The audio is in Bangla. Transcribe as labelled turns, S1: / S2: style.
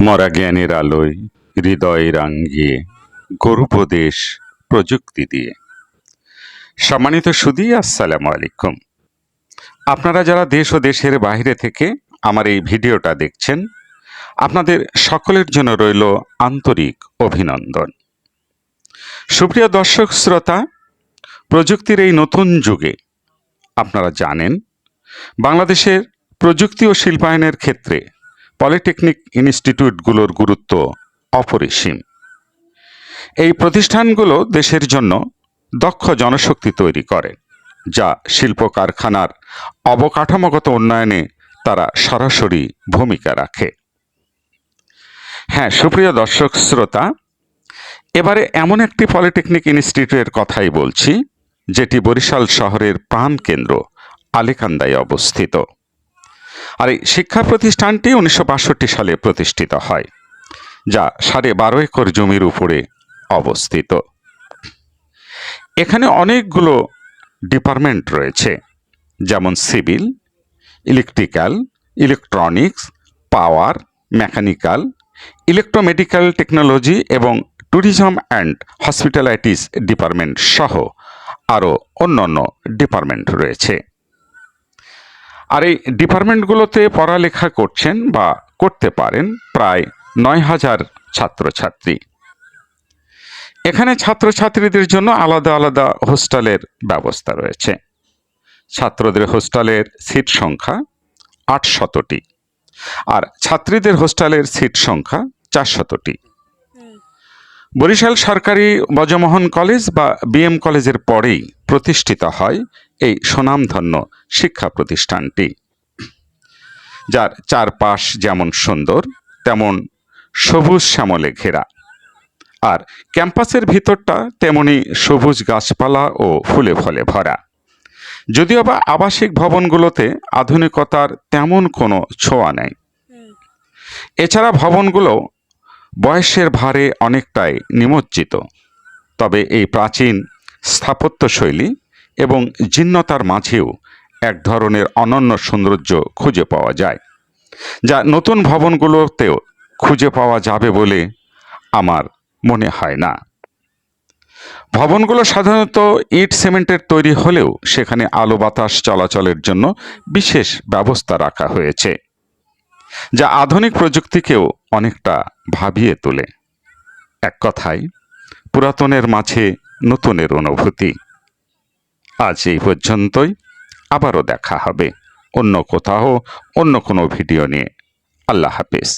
S1: মরা জ্ঞানের আলোয় হৃদয় রাঙিয়ে গরুপদেশ প্রযুক্তি দিয়ে। সম্মানিত সুধী, আসসালামু আলাইকুম। আপনারা যারা দেশ ও দেশের বাইরে থেকে আমার এই ভিডিওটা দেখছেন, আপনাদের সকলের জন্য রইল আন্তরিক অভিনন্দন। সুপ্রিয় দর্শক শ্রোতা, প্রযুক্তির এই নতুন যুগে আপনারা জানেন বাংলাদেশের প্রযুক্তি ও শিল্পায়নের ক্ষেত্রে পলিটেকনিক ইনস্টিটিউটগুলোর গুরুত্ব অপরিসীম। এই প্রতিষ্ঠানগুলো দেশের জন্য দক্ষ জনশক্তি তৈরি করে, যা শিল্প কারখানার অবকাঠামোগত উন্নয়নে তারা সরাসরি ভূমিকা রাখে। হ্যাঁ, সুপ্রিয় দর্শক শ্রোতা, এবারে এমন একটি পলিটেকনিক ইনস্টিটিউটের কথাই বলছি, যেটি বরিশাল শহরের প্রাণকেন্দ্র আলেকান্দায় অবস্থিত। আর এই শিক্ষা প্রতিষ্ঠানটি 1962 সালে প্রতিষ্ঠিত হয়, যা 12.5 একর জমির উপরে অবস্থিত। এখানে অনেকগুলো ডিপার্টমেন্ট রয়েছে, যেমন সিভিল, ইলেকট্রিক্যাল, ইলেকট্রনিক্স, পাওয়ার, মেকানিক্যাল, ইলেকট্রোমেডিক্যাল টেকনোলজি এবং ট্যুরিজম অ্যান্ড হসপিটালাইটিস ডিপার্টমেন্ট সহ আরও অন্যান্য ডিপার্টমেন্ট রয়েছে। আর এই ডিপার্টমেন্টগুলোতে পড়ালেখা করছেন বা করতে পারেন প্রায় 9,000 ছাত্রছাত্রী। এখানে ছাত্রছাত্রীদের জন্য আলাদা আলাদা হোস্টেলের ব্যবস্থা রয়েছে। ছাত্রদের হোস্টেলের সিট সংখ্যা 800টি, আর ছাত্রীদের হোস্টেলের সিট সংখ্যা 400টি। বরিশাল সরকারি ব্রজমোহন কলেজ বা বিএম কলেজের পরেই প্রতিষ্ঠিত হয় এই সুনামধন্য শিক্ষা প্রতিষ্ঠানটি, যার চারপাশ যেমন সুন্দর তেমন সবুজ শ্যামলে ঘেরা, আর ক্যাম্পাসের ভিতরটা তেমনি সবুজ গাছপালা ও ফুলে ফলে ভরা। যদিও বা আবাসিক ভবনগুলোতে আধুনিকতার তেমন কোনো ছোঁয়া নেই। এছাড়া ভবনগুলো বয়সের ভারে অনেকটাই নিমজ্জিত, তবে এই প্রাচীন স্থাপত্যশৈলী এবং জীর্ণতার মাঝেও এক ধরনের অনন্য সৌন্দর্য খুঁজে পাওয়া যায়, যা নতুন ভবনগুলোতেও খুঁজে পাওয়া যাবে বলে আমার মনে হয় না। ভবনগুলো সাধারণত ইট সিমেন্টের তৈরি হলেও সেখানে আলো বাতাস চলাচলের জন্য বিশেষ ব্যবস্থা রাখা হয়েছে, যা আধুনিক প্রযুক্তিকেও অনেকটা ভাবিয়ে তোলে। এক কথায় পুরাতনের মাঝে নতুনের অনুভূতি। আজ এই পর্যন্তই, আবারও দেখা হবে অন্য কোথাও অন্য কোনো ভিডিও নিয়ে। আল্লাহ হাফেজ।